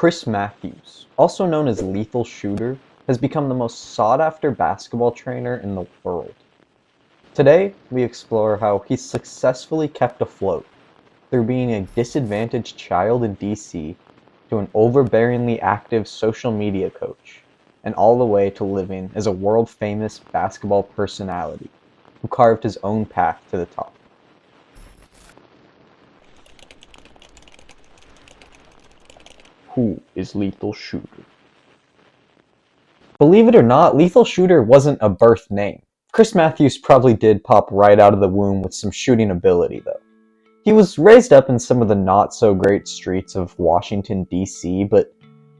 Chris Mathews, also known as Lethal Shooter, has become the most sought-after basketball trainer in the world. Today, we explore how he successfully kept afloat through being a disadvantaged child in DC to an overbearingly active social media coach, and all the way to living as a world-famous basketball personality who carved his own path to the top. Who is Lethal Shooter? Believe it or not, Lethal Shooter wasn't a birth name. Chris Mathews probably did pop right out of the womb with some shooting ability, though. He was raised up in some of the not-so-great streets of Washington, D.C., but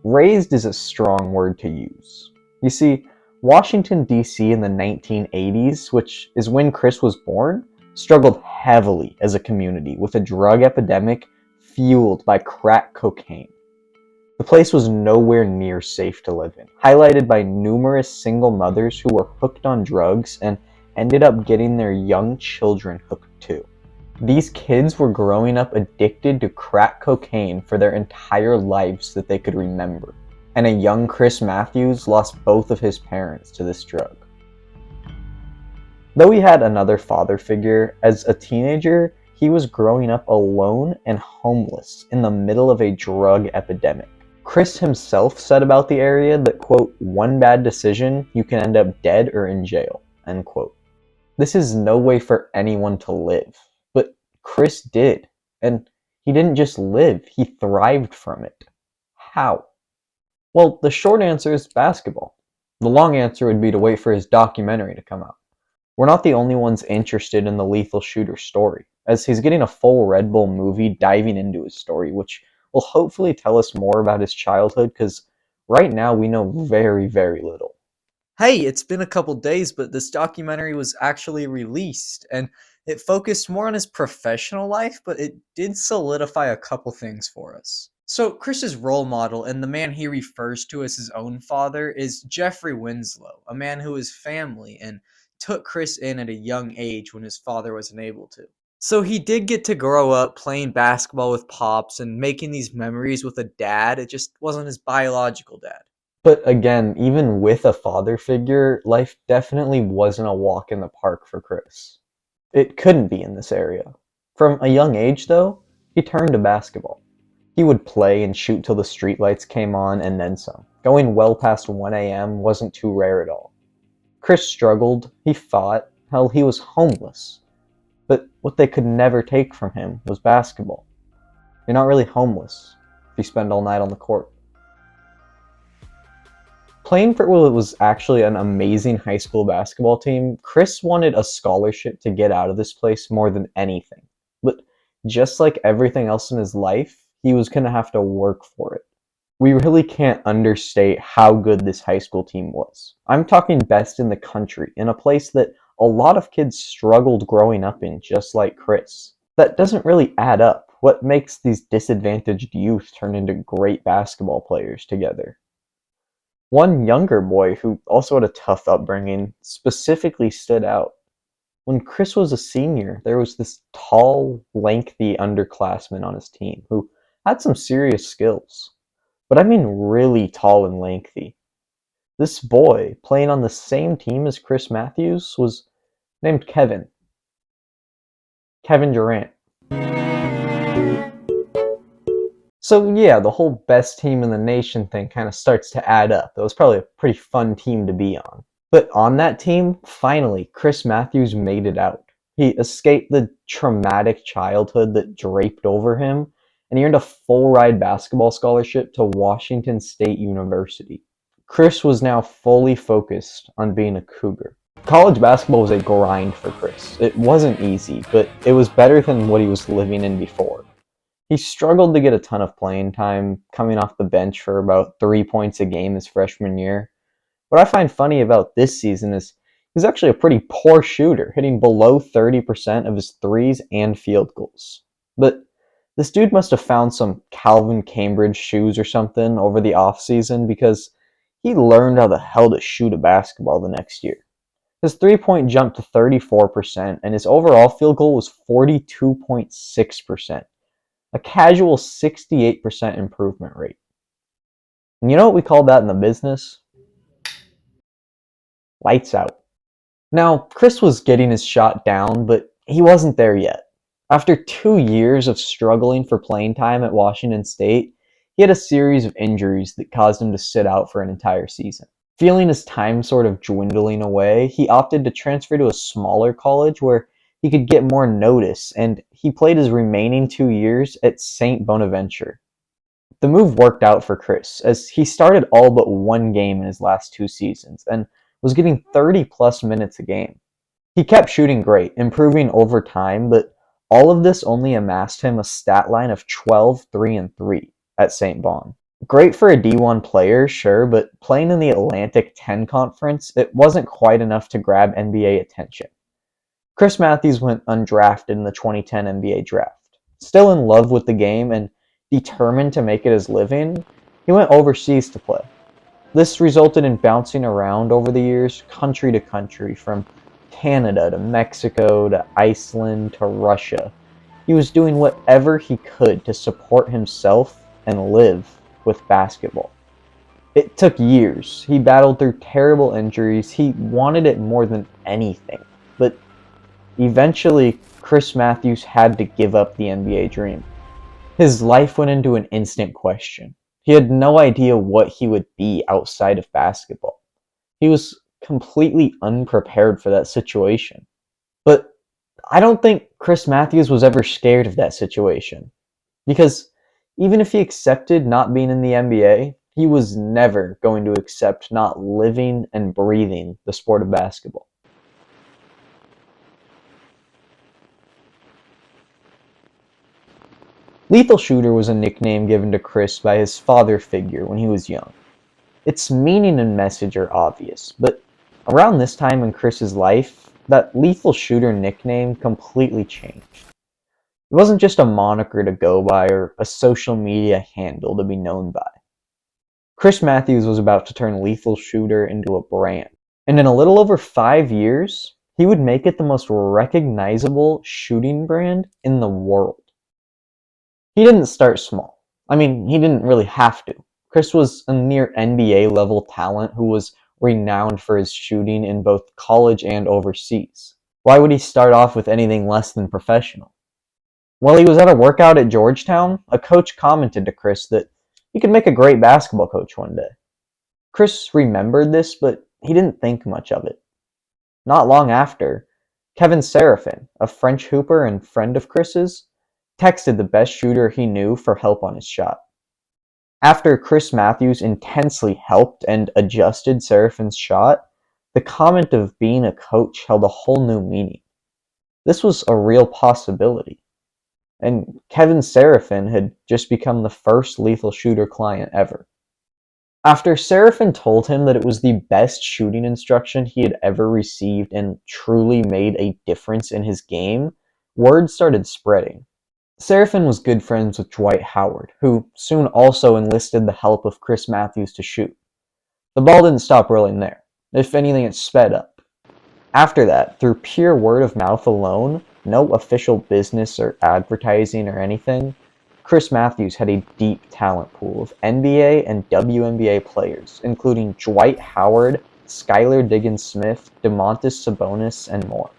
raised is a strong word to use. You see, Washington, D.C. in the 1980s, which is when Chris was born, struggled heavily as a community with a drug epidemic fueled by crack cocaine. The place was nowhere near safe to live in, highlighted by numerous single mothers who were hooked on drugs and ended up getting their young children hooked too. These kids were growing up addicted to crack cocaine for their entire lives that they could remember, and a young Chris Mathews lost both of his parents to this drug. Though he had another father figure, as a teenager, he was growing up alone and homeless in the middle of a drug epidemic. Chris himself said about the area that, quote, "one bad decision, you can end up dead or in jail," end quote. This is no way for anyone to live, but Chris did, and he didn't just live, he thrived from it. How? Well, the short answer is basketball. The long answer would be to wait for his documentary to come out. We're not the only ones interested in the Lethal Shooter story, as he's getting a full Red Bull movie diving into his story, which will hopefully tell us more about his childhood, because right now we know very, very little. Hey, it's been a couple days, but this documentary was actually released, and it focused more on his professional life, but it did solidify a couple things for us. So, Chris's role model, and the man he refers to as his own father, is Jeffrey Winslow, a man who is family and took Chris in at a young age when his father wasn't able to. So he did get to grow up playing basketball with Pops and making these memories with a dad. It just wasn't his biological dad. But again, even with a father figure, life definitely wasn't a walk in the park for Chris. It couldn't be in this area. From a young age, though, he turned to basketball. He would play and shoot till the streetlights came on and then some. Going well past 1 a.m. wasn't too rare at all. Chris struggled, he fought, hell, he was homeless. But what they could never take from him was basketball. You're not really homeless if you spend all night on the court. Playing for what was actually an amazing high school basketball team, Chris wanted a scholarship to get out of this place more than anything. But just like everything else in his life, he was going to have to work for it. We really can't understate how good this high school team was. I'm talking best in the country, in a place that a lot of kids struggled growing up in, just like Chris. That doesn't really add up. What makes these disadvantaged youth turn into great basketball players together? One younger boy, who also had a tough upbringing, specifically stood out. When Chris was a senior, there was this tall, lengthy underclassman on his team who had some serious skills. But I mean really tall and lengthy. This boy, playing on the same team as Chris Mathews, was named Kevin. Kevin Durant. So yeah, the whole best team in the nation thing kind of starts to add up. It was probably a pretty fun team to be on. But on that team, finally, Chris Mathews made it out. He escaped the traumatic childhood that draped over him, and he earned a full-ride basketball scholarship to Washington State University. Chris was now fully focused on being a Cougar. College basketball was a grind for Chris. It wasn't easy, but it was better than what he was living in before. He struggled to get a ton of playing time, coming off the bench for about 3 points a game his freshman year. What I find funny about this season is he's actually a pretty poor shooter, hitting below 30% of his threes and field goals. But this dude must have found some Calvin Cambridge shoes or something over the offseason, because he learned how the hell to shoot a basketball the next year. His three-point jumped to 34%, and his overall field goal was 42.6%, a casual 68% improvement rate. And you know what we call that in the business? Lights out. Now, Chris was getting his shot down, but he wasn't there yet. After 2 years of struggling for playing time at Washington State, he had a series of injuries that caused him to sit out for an entire season. Feeling his time sort of dwindling away, he opted to transfer to a smaller college where he could get more notice, and he played his remaining 2 years at St. Bonaventure. The move worked out for Chris, as he started all but one game in his last 2 seasons, and was getting 30 plus minutes a game. He kept shooting great, improving over time, but all of this only amassed him a stat line of 12, 3, and 3 at St. Bon. Great for a D1 player, sure, but playing in the Atlantic 10 Conference, it wasn't quite enough to grab NBA attention. Chris Mathews went undrafted in the 2010 NBA draft. Still in love with the game and determined to make it his living, he went overseas to play. This resulted in bouncing around over the years, country to country, from Canada to Mexico to Iceland to Russia. He was doing whatever he could to support himself and live with basketball. It took years. He battled through terrible injuries. He wanted it more than anything. But eventually, Chris Mathews had to give up the NBA dream. His life went into an instant question. He had no idea what he would be outside of basketball. He was completely unprepared for that situation. But I don't think Chris Mathews was ever scared of that situation. Because even if he accepted not being in the NBA, he was never going to accept not living and breathing the sport of basketball. Lethal Shooter was a nickname given to Chris by his father figure when he was young. Its meaning and message are obvious, but around this time in Chris's life, that Lethal Shooter nickname completely changed. It wasn't just a moniker to go by or a social media handle to be known by. Chris Mathews was about to turn Lethal Shooter into a brand, and in a little over 5 years, he would make it the most recognizable shooting brand in the world. He didn't start small. I mean, he didn't really have to. Chris was a near NBA level talent who was renowned for his shooting in both college and overseas. Why would he start off with anything less than professional? While he was at a workout at Georgetown, a coach commented to Chris that he could make a great basketball coach one day. Chris remembered this, but he didn't think much of it. Not long after, Kevin Seraphin, a French hooper and friend of Chris's, texted the best shooter he knew for help on his shot. After Chris Mathews intensely helped and adjusted Seraphin's shot, the comment of being a coach held a whole new meaning. This was a real possibility. And Kevin Seraphin had just become the first Lethal Shooter client ever. After Seraphin told him that it was the best shooting instruction he had ever received and truly made a difference in his game, word started spreading. Seraphin was good friends with Dwight Howard, who soon also enlisted the help of Chris Mathews to shoot. The ball didn't stop rolling there. If anything, it sped up. After that, through pure word of mouth alone, no official business or advertising or anything, Chris Mathews had a deep talent pool of NBA and WNBA players, including Dwight Howard, Skylar Diggins-Smith, Domantas Sabonis, and more.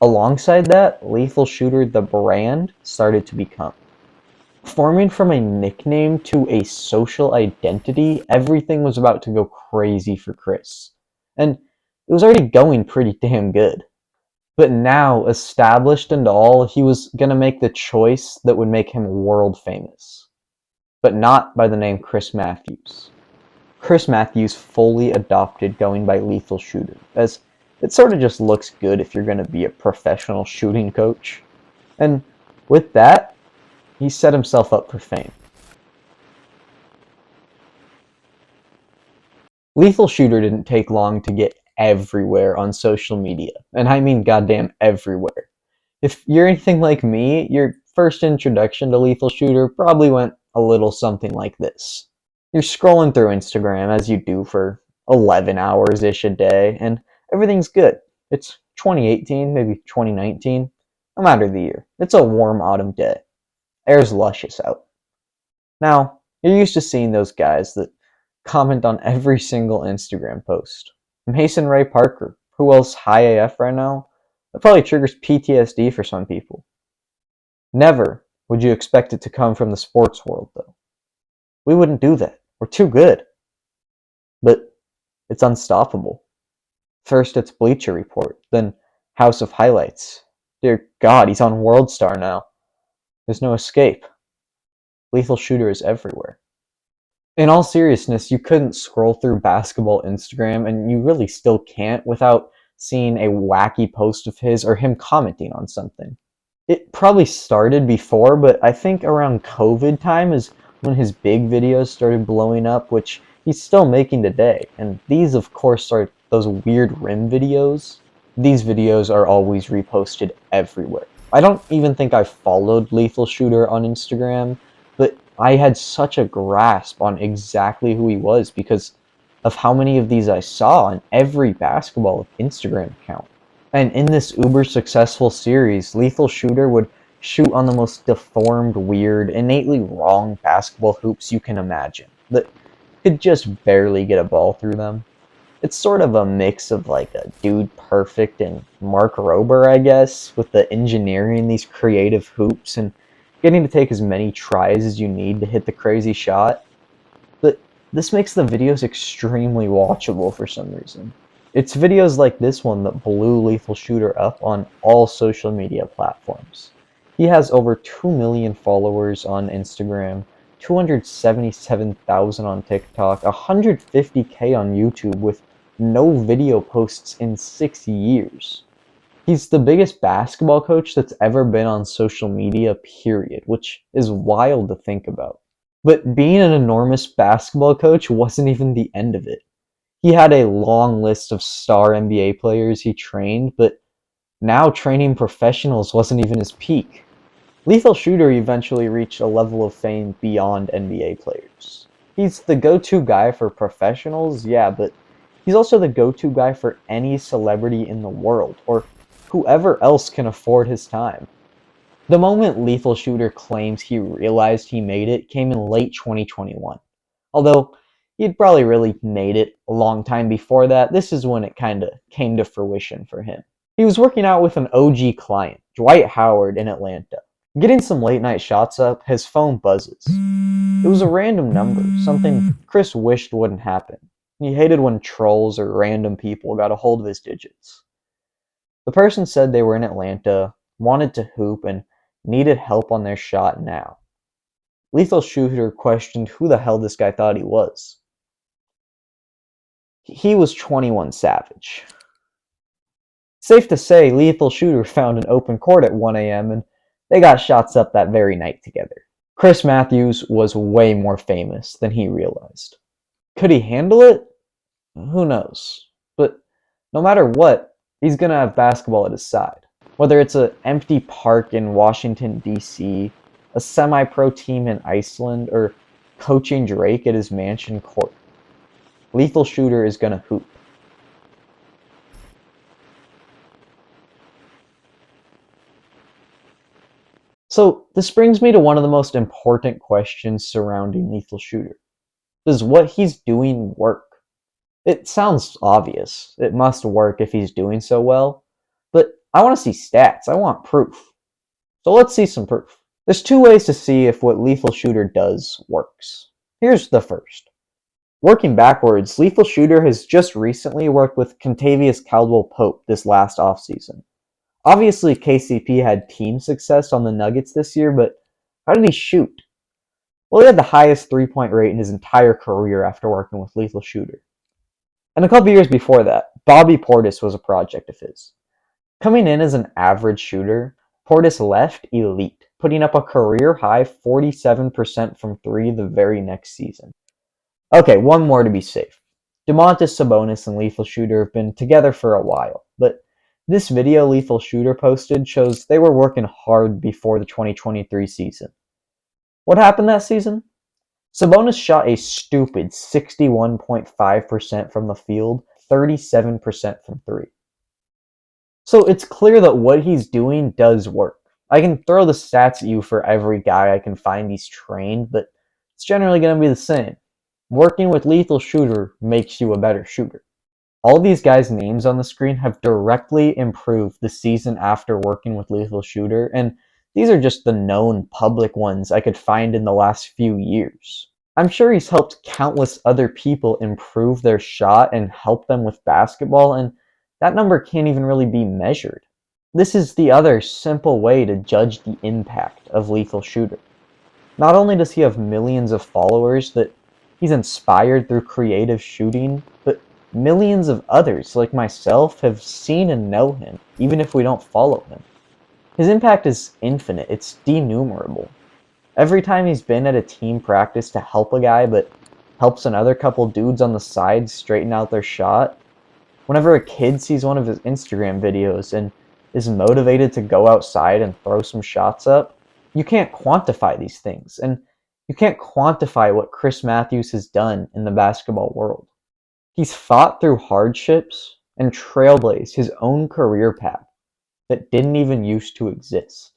Alongside that, Lethal Shooter the brand started to become. Forming from a nickname to a social identity, everything was about to go crazy for Chris. And it was already going pretty damn good. But now, established and all, he was going to make the choice that would make him world famous. But not by the name Chris Mathews. Chris Mathews fully adopted going by Lethal Shooter, as it sort of just looks good if you're going to be a professional shooting coach. And with that, he set himself up for fame. Lethal Shooter didn't take long to get everywhere on social media, and I mean goddamn everywhere. If you're anything like me, your first introduction to Lethal Shooter probably went a little something like this. You're scrolling through Instagram as you do for 11 hours-ish a day, and everything's good. It's 2018, maybe 2019. No matter the year. It's a warm autumn day. Air's luscious out. Now, you're used to seeing those guys that comment on every single Instagram post. Mason Ray Parker, who else high AF right now? That probably triggers PTSD for some people. Never would you expect it to come from the sports world, though. We wouldn't do that. We're too good. But it's unstoppable. First it's Bleacher Report, then House of Highlights. Dear God, he's on World Star now. There's no escape. Lethal Shooter is everywhere. In all seriousness, you couldn't scroll through basketball Instagram, and you really still can't, without seeing a wacky post of his or him commenting on something. It probably started before, but I think around COVID time is when his big videos started blowing up, which he's still making today. And these, of course, are those weird rim videos. These videos are always reposted everywhere. I don't even think I followed Lethal Shooter on Instagram, but I had such a grasp on exactly who he was because of how many of these I saw on every basketball Instagram account. And in this uber successful series, Lethal Shooter would shoot on the most deformed, weird, innately wrong basketball hoops you can imagine that could just barely get a ball through them. It's sort of a mix of like a Dude Perfect and Mark Rober, I guess, with the engineering these creative hoops and getting to take as many tries as you need to hit the crazy shot. But this makes the videos extremely watchable for some reason. It's videos like this one that blew Lethal Shooter up on all social media platforms. He has over 2 million followers on Instagram, 277,000 on TikTok, 150K on YouTube with no video posts in 6 years. He's the biggest basketball coach that's ever been on social media, period, which is wild to think about. But being an enormous basketball coach wasn't even the end of it. He had a long list of star NBA players he trained, but now training professionals wasn't even his peak. Lethal Shooter eventually reached a level of fame beyond NBA players. He's the go-to guy for professionals, yeah, but he's also the go-to guy for any celebrity in the world, or whoever else can afford his time. The moment Lethal Shooter claims he realized he made it came in late 2021. Although he'd probably really made it a long time before that, this is when it kinda came to fruition for him. He was working out with an OG client, Dwight Howard, in Atlanta. Getting some late night shots up, his phone buzzes. It was a random number, something Chris wished wouldn't happen. He hated when trolls or random people got a hold of his digits. The person said they were in Atlanta, wanted to hoop, and needed help on their shot now. Lethal Shooter questioned who the hell this guy thought he was. He was 21 Savage. Safe to say, Lethal Shooter found an open court at 1 a.m. and they got shots up that very night together. Chris Mathews was way more famous than he realized. Could he handle it? Who knows? But no matter what, he's gonna have basketball at his side. Whether it's an empty park in Washington, D.C., a semi-pro team in Iceland, or coaching Drake at his mansion court, Lethal Shooter is gonna hoop. So this brings me to one of the most important questions surrounding Lethal Shooter. Does what he's doing work? It sounds obvious. It must work if he's doing so well. But I want to see stats. I want proof. So let's see some proof. There's two ways to see if what Lethal Shooter does works. Here's the first. Working backwards, Lethal Shooter has just recently worked with Kentavious Caldwell-Pope this last offseason. Obviously, KCP had team success on the Nuggets this year, but how did he shoot? Well, he had the highest three-point rate in his entire career after working with Lethal Shooter. And a couple years before that, Bobby Portis was a project of his. Coming in as an average shooter, Portis left elite, putting up a career-high 47% from three the very next season. Okay, one more to be safe. Domantas Sabonis and Lethal Shooter have been together for a while, but this video Lethal Shooter posted shows they were working hard before the 2023 season. What happened that season? Sabonis shot a stupid 61.5% from the field, 37% from three. So it's clear that what he's doing does work. I can throw the stats at you for every guy I can find he's trained, but it's generally going to be the same. Working with Lethal Shooter makes you a better shooter. All these guys' names on the screen have directly improved the season after working with Lethal Shooter, and these are just the known public ones I could find in the last few years. I'm sure he's helped countless other people improve their shot and help them with basketball, and that number can't even really be measured. This is the other simple way to judge the impact of Lethal Shooter. Not only does he have millions of followers that he's inspired through creative shooting, but millions of others like myself have seen and know him, even if we don't follow him. His impact is infinite, it's denumerable. Every time he's been at a team practice to help a guy, but helps another couple dudes on the side straighten out their shot, whenever a kid sees one of his Instagram videos and is motivated to go outside and throw some shots up, you can't quantify these things, and you can't quantify what Chris Mathews has done in the basketball world. He's fought through hardships and trailblazed his own career path that didn't even used to exist.